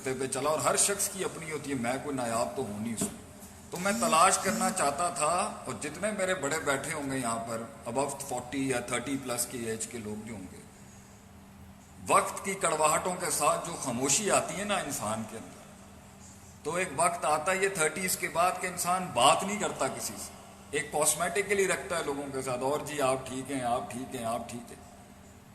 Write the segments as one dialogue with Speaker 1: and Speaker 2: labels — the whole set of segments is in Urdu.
Speaker 1: رستے پہ چلا، اور ہر شخص کی اپنی ہوتی ہے، میں کوئی نایاب تو ہوں نہیں اس میں. تو میں تلاش کرنا چاہتا تھا، اور جتنے میرے بڑے بیٹھے ہوں گے یہاں پر ابو 40 یا 30 پلس کی ایج کے لوگ جو ہوں گے، وقت کی کڑواہٹوں کے ساتھ جو خاموشی آتی ہے نا انسان کے اندر، تو ایک وقت آتا ہے یہ 30s کے بعد کہ انسان بات نہیں کرتا کسی سے، ایک کاسمیٹکلی رکھتا ہے لوگوں کے ساتھ، اور جی آپ ٹھیک ہیں، آپ ٹھیک ہیں، آپ ٹھیک ہیں.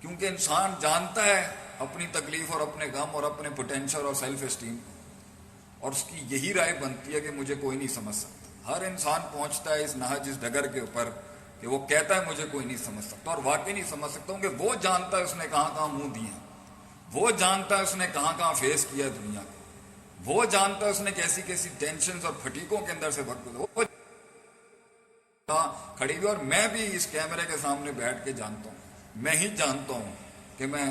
Speaker 1: کیونکہ انسان جانتا ہے اپنی تکلیف اور اپنے غم اور اپنے پوٹینشل اور سیلف اسٹیم، اور اس کی یہی رائے بنتی ہے کہ مجھے کوئی نہیں سمجھ سکتا. ہر انسان پہنچتا ہے اس نہج، اس ڈگر کے اوپر کہ وہ کہتا ہے مجھے کوئی نہیں سمجھ سکتا، اور واقعی نہیں سمجھ سکتا ہوں کہ وہ جانتا ہے اس نے کہاں کہاں منہ دیے ہیں، وہ جانتا ہے اس نے کہاں کہاں فیس کیا ہے دنیا کو، وہ جانتا ہے اس نے کیسی کیسی ٹینشنز اور پھٹیکوں کے اندر سے وقت وہ کھڑی ہوئی. اور میں بھی اس کیمرے کے سامنے بیٹھ کے جانتا ہوں، میں ہی جانتا ہوں کہ میں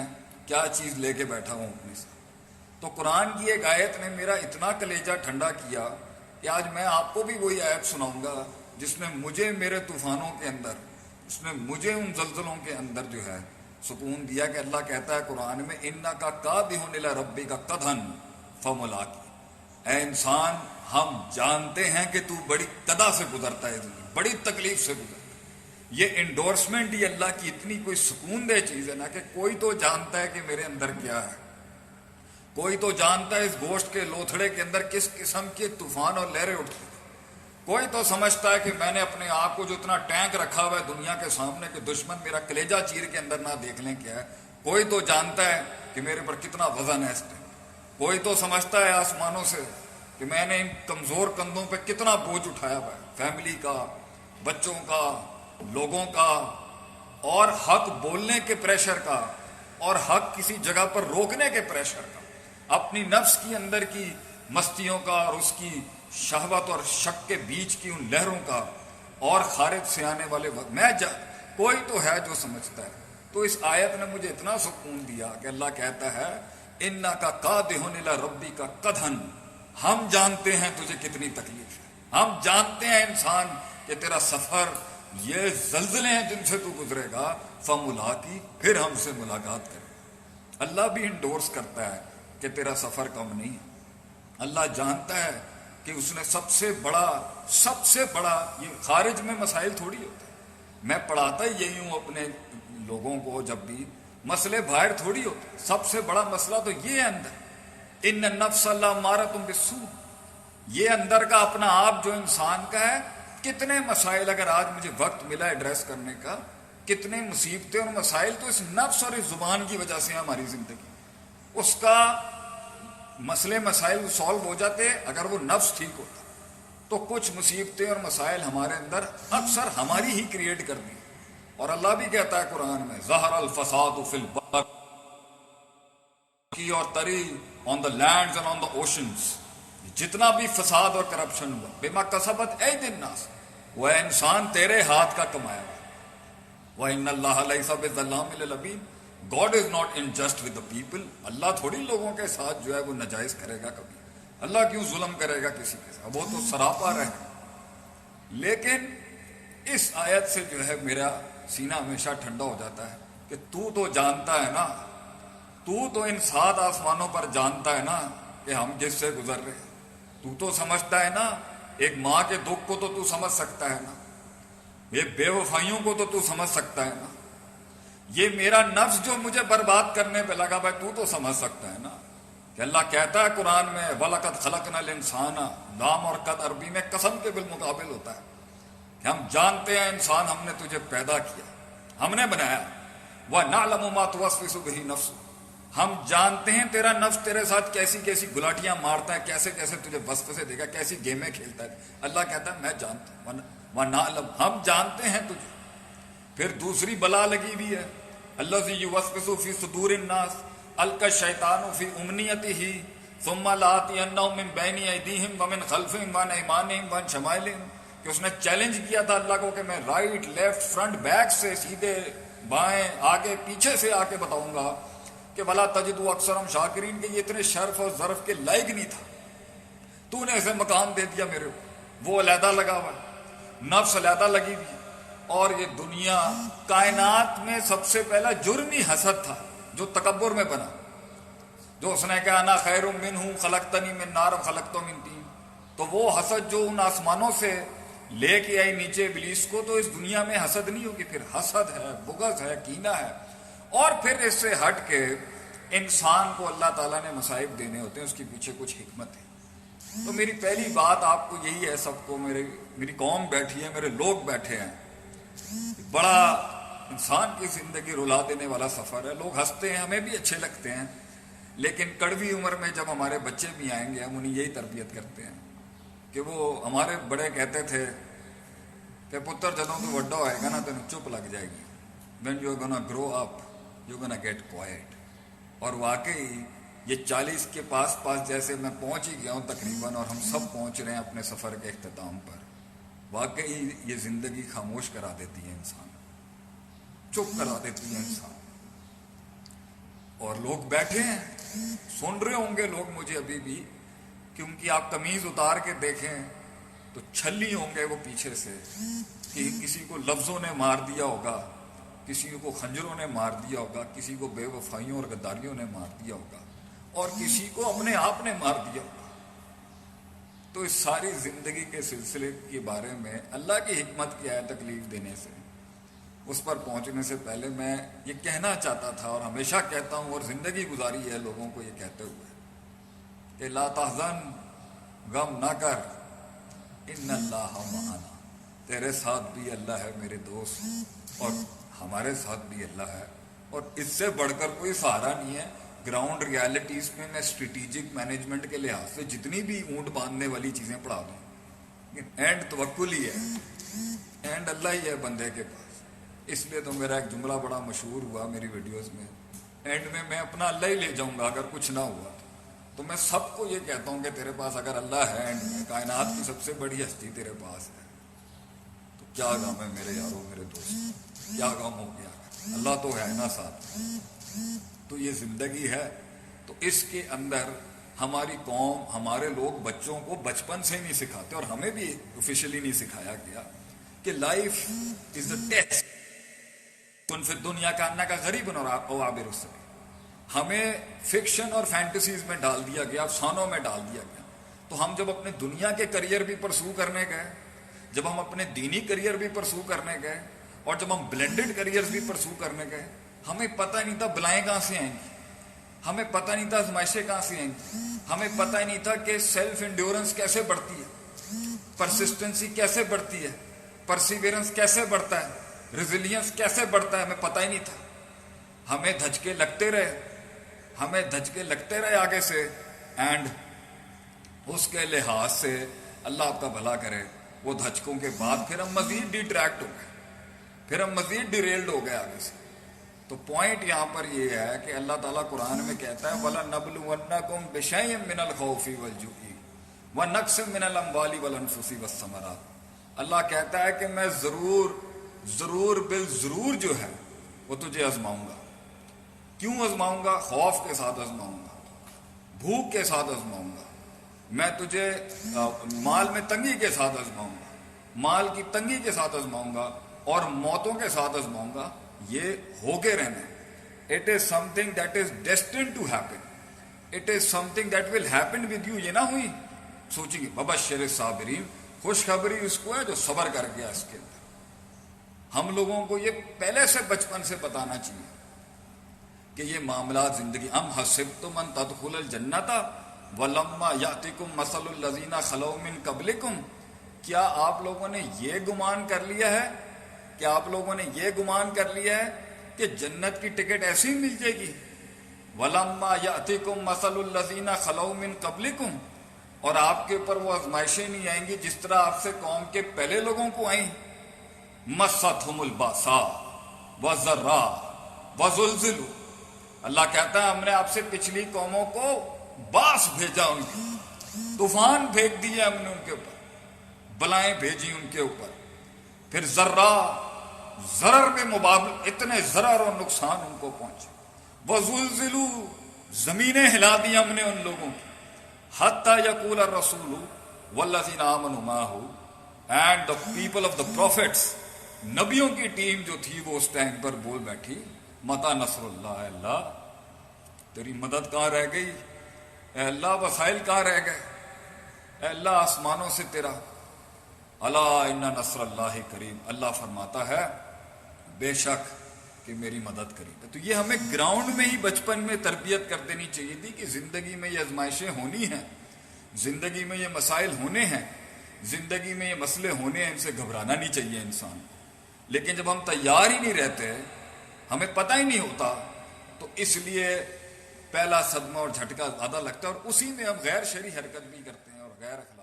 Speaker 1: کیا چیز لے کے بیٹھا ہوں اپنے ساتھ. تو قرآن کی ایک آیت نے میرا اتنا کلیجہ ٹھنڈا کیا کہ آج میں آپ کو بھی وہی آیت سناؤں گا جس نے مجھے میرے طوفانوں کے اندر، اس نے مجھے ان زلزلوں کے اندر جو ہے سکون دیا. کہ اللہ کہتا ہے قرآن میں انکا کادح الی ربک قدحا فملاقی، اے انسان ہم جانتے ہیں کہ تو بڑی قدا سے گزرتا ہے، بڑی تکلیف سے گزرتا ہے. یہ انڈورسمنٹ ہی اللہ کی اتنی کوئی سکون دہ چیز ہے نا کہ کوئی تو جانتا ہے کہ میرے اندر کیا ہے، کوئی تو جانتا ہے اس گوشت کے لوتھڑے کے اندر کس قسم کے طوفان اور لہریں اٹھتی ہیں، کوئی تو سمجھتا ہے کہ میں نے اپنے آپ کو جو اتنا ٹینک رکھا ہوا ہے دنیا کے سامنے کہ دشمن میرا کلیجہ چیر کے اندر نہ دیکھ لیں کیا ہے، کوئی تو جانتا ہے کہ میرے پر کتنا وزن ہے اس ٹائم، کوئی تو سمجھتا ہے آسمانوں سے کہ میں نے ان کمزور کندھوں پہ کتنا بوجھ اٹھایا ہوا ہے، فیملی کا، بچوں کا، لوگوں کا، اور حق بولنے کے پریشر کا، اور حق کسی جگہ پر روکنے کے پریشر کا، اپنی نفس کی اندر کی مستیوں کا اور اس کی شہوت اور شک کے بیچ کی ان لہروں کا، اور خارج سے آنے والے وقت کوئی تو ہے جو سمجھتا ہے. تو اس آیت نے مجھے اتنا سکون دیا کہ اللہ کہتا ہے انکا قادح الی ربک قدحا، ہم جانتے ہیں تجھے کتنی تکلیف ہے، ہم جانتے ہیں انسان کہ تیرا سفر یہ زلزلے ہیں جن سے تو گزرے گا، فملاقی، پھر ہم سے ملاقات کرے. اللہ بھی انڈورس کرتا ہے کہ تیرا سفر کم نہیں ہے. اللہ جانتا ہے کہ اس نے سب سے بڑا یہ خارج میں مسائل تھوڑی ہوتے ہیں، میں پڑھاتا ہی یہی ہوں اپنے لوگوں کو، جب بھی مسئلے باہر تھوڑی ہوتے ہیں، سب سے بڑا مسئلہ تو یہ ہے اندر. ان النفس لامارۃ بالسوء، یہ اندر کا اپنا آپ جو انسان کا ہے. کتنے مسائل اگر آج مجھے وقت ملا ایڈریس کرنے کا، کتنے مصیبتیں اور مسائل تو اس نفس اور اس زبان کی وجہ سے ہماری زندگی، اس کا مسئلے مسائل سالو ہو جاتے اگر وہ نفس ٹھیک ہوتا. تو کچھ مصیبتیں اور مسائل ہمارے اندر اکثر ہماری ہی کریٹ کر دی. اور اللہ بھی کہتا ہے قرآن میں ظہر الفساد فی البر اور تری on the lands and on the oceans, جتنا بھی فساد اور کرپشن ہوا بما کسبت ایدی الناس، وہ انسان تیرے ہاتھ کا کمایا ہوا. وَإِنَّ اللَّهَ لَيْسَ بِظَلَّامٍ لِلْعَبِيدِ، God is not unjust with the people. اللہ تھوڑی لوگوں کے ساتھ جو ہے وہ ناجائز کرے گا کبھی، اللہ کیوں ظلم کرے گا کسی کے ساتھ، وہ تو سراپا رہے. لیکن اس آیت سے جو ہے میرا سینہ ہمیشہ ٹھنڈا ہو جاتا ہے کہ تو جانتا ہے نا، تو ان 7 آسمانوں پر جانتا ہے نا کہ ہم جس سے گزر رہے ہیں، تو سمجھتا ہے نا، ایک ماں کے دکھ کو تو سمجھ سکتا ہے نا، یہ بے وفائیوں کو تو سمجھ سکتا ہے نا، یہ میرا نفس جو مجھے برباد کرنے پہ لگا بھائی تو سمجھ سکتا ہے نا. کہ اللہ کہتا ہے قرآن میں وَلَقَدْ خَلَقْنَا الْإِنسَانَ، لام اور قد عربی میں قسم کے بالمقابل ہوتا ہے کہ ہم جانتے ہیں انسان ہم نے تجھے پیدا کیا، ہم نے بنایا. وَنَعْلَمُ مَا تُوَسْوِسُ بِهِ نَفْسُ، ہم جانتے ہیں تیرا نفس تیرے ساتھ کیسی کیسی گلاٹیاں مارتا ہے، کیسے کیسے تجھے وسوسے دے گا، کیسی گیمیں کھیلتا ہے. اللہ کہتا ہے میں جانتا ہوں، وَنَعْلَمُ، ہم جانتے ہیں تجھے. پھر دوسری بلا لگی ہوئی ہے الذی یوسوس فی صدور الناس القی الشیطان فی امنیتہ ثم لآتینہم من بین ایدیہم ومن خلفہم وعن ایمانہم وعن شمائلہم، کہ اس نے چیلنج کیا تھا اللہ کو کہ میں رائٹ لیفٹ فرنٹ بیک سے، سیدھے بائیں آگے پیچھے سے آ کے بتاؤں گا کہ ولا تجد اکثرہم شاکرین، کہ یہ اتنے شرف اور ظرف کے لائق نہیں تھا، تو نے اسے مقام دے دیا میرے کو. وہ علیحدہ لگا ہوا ہے، نفس علیحدہ لگی ہوئی. اور یہ دنیا کائنات میں سب سے پہلا جرم ہی حسد تھا جو تکبر میں بنا. جو اس نے کہا انا خیر منہ خلقتنی من نار خلقتہ من طین، تو وہ حسد جو ان آسمانوں سے لے کے آئی نیچے ابلیس کو، تو اس دنیا میں حسد نہیں ہوگی، پھر حسد ہے، بغض ہے، کینہ ہے. اور پھر اس سے ہٹ کے انسان کو اللہ تعالیٰ نے مصائب دینے ہوتے ہیں، اس کے پیچھے کچھ حکمت ہے. تو میری پہلی بات آپ کو یہی ہے، سب کو، میری قوم بیٹھی ہے، میرے لوگ بیٹھے ہیں، بڑا انسان کی زندگی رلا دینے والا سفر ہے. لوگ ہنستے ہیں، ہمیں بھی اچھے لگتے ہیں، لیکن کڑوی عمر میں جب ہمارے بچے بھی آئیں گے ہم انہیں یہی تربیت کرتے ہیں کہ وہ ہمارے بڑے کہتے تھے کہ پتر جدوں تو وڈا ہوئے گا نا تینوں چپ لگ جائے گی. When you are gonna grow up you gonna get quiet. اور واقعی یہ 40 کے پاس جیسے میں پہنچ ہی گیا ہوں تقریباً، اور ہم سب پہنچ رہے ہیں اپنے سفر کے اختتام پر. واقعی یہ زندگی خاموش کرا دیتی ہے انسان، چپ کرا دیتی ہے انسان. اور لوگ بیٹھے ہیں، سن رہے ہوں گے لوگ مجھے ابھی بھی، کیونکہ آپ تمیز اتار کے دیکھیں تو چھلی ہوں گے وہ پیچھے سے، کہ کسی کو لفظوں نے مار دیا ہوگا، کسی کو خنجروں نے مار دیا ہوگا، کسی کو بے وفائیوں اور غداریوں نے مار دیا ہوگا، اور کسی کو اپنے آپ نے مار دیا ہوگا. تو اس ساری زندگی کے سلسلے کے بارے میں اللہ کی حکمت کیا ہے تکلیف دینے سے، اس پر پہنچنے سے پہلے میں یہ کہنا چاہتا تھا، اور ہمیشہ کہتا ہوں، اور زندگی گزاری ہے لوگوں کو یہ کہتے ہوئے کہ لا تحزن، غم نہ کر، ان اللہ معنا، تیرے ساتھ بھی اللہ ہے میرے دوست، اور ہمارے ساتھ بھی اللہ ہے. اور اس سے بڑھ کر کوئی سہارا نہیں ہے. گراؤنڈ ریالٹیز میں اسٹریٹجک مینجمنٹ کے لحاظ سے جتنی بھی اونٹ باندھنے والی چیزیں پڑھا دوں، لیکن اینڈ توکل ہی ہے، اینڈ اللہ ہی ہے بندے کے پاس. اس لیے تو میرا ایک جملہ بڑا مشہور ہوا میری ویڈیوز میں، اینڈ میں اپنا اللہ ہی لے جاؤں گا اگر کچھ نہ ہوا تو میں سب کو یہ کہتا ہوں کہ تیرے پاس اگر اللہ ہے، اینڈ میں کائنات کی سب سے بڑی ہستی تیرے پاس ہے، تو کیا غم ہے میرے یاروں، میرے دوست، کیا غم ہو گیا، اللہ تو ہے نا ساتھ. تو یہ زندگی ہے. تو اس کے اندر ہماری قوم، ہمارے لوگ بچوں کو بچپن سے نہیں سکھاتے، اور ہمیں بھی آفیشلی نہیں سکھایا گیا کہ لائف از اے ٹیسٹ. کن فی الدنیا کا انا کا غریب اور عابر السبیل. ہمیں فکشن اور فینٹسیز میں ڈال دیا گیا، افسانوں میں ڈال دیا گیا. تو ہم جب اپنے دنیا کے کریئر بھی پرسو کرنے گئے، جب ہم اپنے دینی کریئر بھی پرسو کرنے گئے، اور جب ہم بلینڈڈ کریئرز بھی پرسو کرنے گئے، ہمیں پتہ نہیں تھا بلائیں کہاں سے آئیں گی، ہمیں پتہ نہیں تھا آزمائشیں کہاں سے آئیں گی، ہمیں پتہ ہی نہیں تھا کہ سیلف انڈیورنس کیسے بڑھتی ہے، پرسسٹنسی کیسے بڑھتی ہے، پرسیویرنس کیسے بڑھتا ہے، ریزیلینس کیسے بڑھتا ہے، ہمیں پتہ ہی نہیں تھا. ہمیں دھچکے لگتے رہے آگے سے، اینڈ اس کے لحاظ سے اللہ آپ کا بھلا کرے، وہ دھچکوں کے بعد پھر ہم مزید ڈیٹریکٹ ہو گئے، پھر ہم مزید ڈیریلڈ ہو گئے آگے سے. تو پوائنٹ یہاں پر یہ ہے کہ اللہ تعالیٰ قرآن میں کہتا ہے وَلَنَبْلُوَنَّكُمْ بِشَيْءٍ مِّنَ الْخَوْفِ وَالْجُوعِ وَنَقْصٍ مِّنَ الْأَمْوَالِ وَالْأَنفُسِ وَالثَّمَرَاتِ. اللہ کہتا ہے کہ میں ضرور بالضرور جو ہے وہ تجھے آزماؤں گا. کیوں آزماؤں گا؟ خوف کے ساتھ آزماؤں گا، بھوک کے ساتھ آزماؤں گا، میں تجھے مال میں تنگی کے ساتھ آزماؤں گا، مال کی تنگی کے ساتھ آزماؤں گا، اور موتوں کے ساتھ آزماؤں گا. یہ ہو کے رہنا. It is something that is destined to happen, it is something that will happen with you. یہ نہ ہوئی سوچیں گے ببشر الصابرین، خوشخبری اس کو ہے جو صبر کر گیا. اس کے اندر ہم لوگوں کو یہ پہلے سے بچپن سے بتانا چاہیے کہ یہ معاملات زندگی. ام حسبتم ان تدخلوا الجنۃ ولما یاتکم مثل الذین خلو من قبلکم. کیا آپ لوگوں نے یہ گمان کر لیا ہے کہ جنت کی ٹکٹ ایسی ہی مل جائے گی؟ وَلَمَّا يَأْتِكُمْ مَثَلُ الَّذِينَ خَلَوْا مِن قَبْلِكُمْ، اور آپ کے اوپر وہ آزمائشیں نہیں آئیں گی جس طرح آپ سے قوم کے پہلے لوگوں کو آئیں. مَسَّتْهُمُ الْبَأْسَاءُ وَالضَّرَّاءُ وَزُلْزِلُوا. اللہ کہتا ہے ہم نے آپ سے پچھلی قوموں کو باس بھیجا، ان کے طوفان بھیج دیا ہم نے ان کے اوپر، بلائیں بھیجی ان کے اوپر. پھر ضرر میں مبابل اتنے ضرر اور نقصان ان کو پہنچے. وَزُلْزِلُوا، زمینیں ہلا دی ہم نے ان لوگوں کی. حَتَّى يَقُولَ الرَّسُولُ وَالَّذِينَ آمَنُوا مَعَهُ، and the people of the prophets, نبیوں کی ٹیم جو تھی وہ اس ٹائم پر بول بیٹھی مَتَى نَصْرُ اللَّهِ، اللہ تیری مدد کہاں رہ گئی؟ اے اللہ وسائل کہاں رہ گئے؟ اے اللہ آسمانوں سے تیرا الا ان نصر اللہ کریم، اللہ فرماتا ہے بے شک کہ میری مدد کرے گا۔ تو یہ ہمیں گراؤنڈ میں ہی بچپن میں تربیت کر دینی چاہیے تھی کہ زندگی میں یہ آزمائشیں ہونی ہیں، زندگی میں یہ مسائل ہونے ہیں، زندگی میں یہ مسئلے ہونے ہیں، ان سے گھبرانا نہیں چاہیے انسان کو۔ لیکن جب ہم تیار ہی نہیں رہتے، ہمیں پتہ ہی نہیں ہوتا، تو اس لیے پہلا صدمہ اور جھٹکا زیادہ لگتا ہے، اور اسی میں ہم غیر شرعی حرکت بھی کرتے ہیں اور غیر اخلاقی